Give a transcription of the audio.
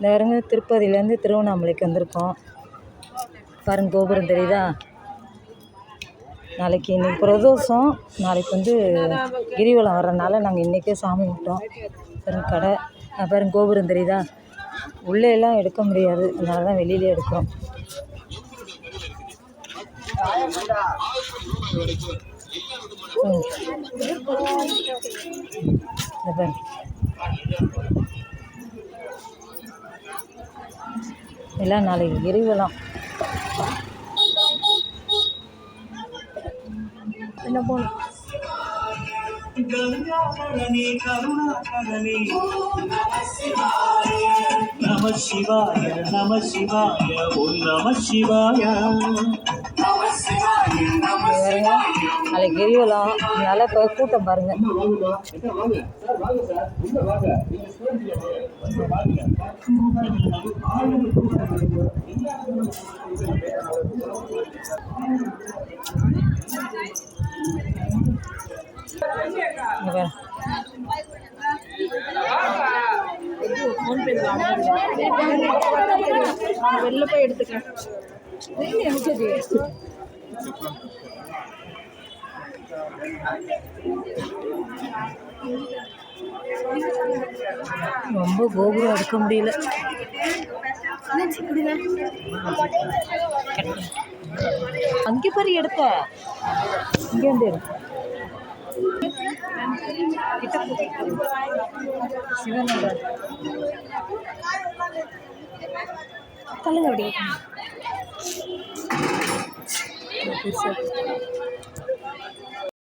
இந்த பாருங்க, திருப்பதியிலேருந்து திருவண்ணாமலைக்கு வந்திருக்கோம். பாருங்க, கோபுரம் தெரியுதா? நாளைக்கு இன்றைக்கி பிரதோஷம், நாளைக்கு வந்து கிரிவலம் வர்றதுனால நாங்கள் இன்றைக்கே சாமி கும்பிட்டோம். பாருங்க கடை, பாருங்க கோபுரம் தெரியுதா? உள்ளே எல்லாம் எடுக்க முடியாது, அதனால தான் வெளியிலே எடுக்கிறோம். இந்த பாருங்க, எல்லாம் நாளைக்கு கிரிவலம். என்ன போகணும்? கங்காதரனே கருணாகரனே நம சிவாய நம சிவாய ஓம் நம சிவாய. நாளைக்கு கிரிவலம், அதனால இப்போ கூட்டம் பாருங்க. வெளில போய் எடுத்துக்கிறேன். ரொம்ப கோபுரம் எடுக்க முடியல. அங்கே பாரு எடுத்த, இங்கே வந்து எடுத்த சிவன் தள்ளுங்க அப்படியே.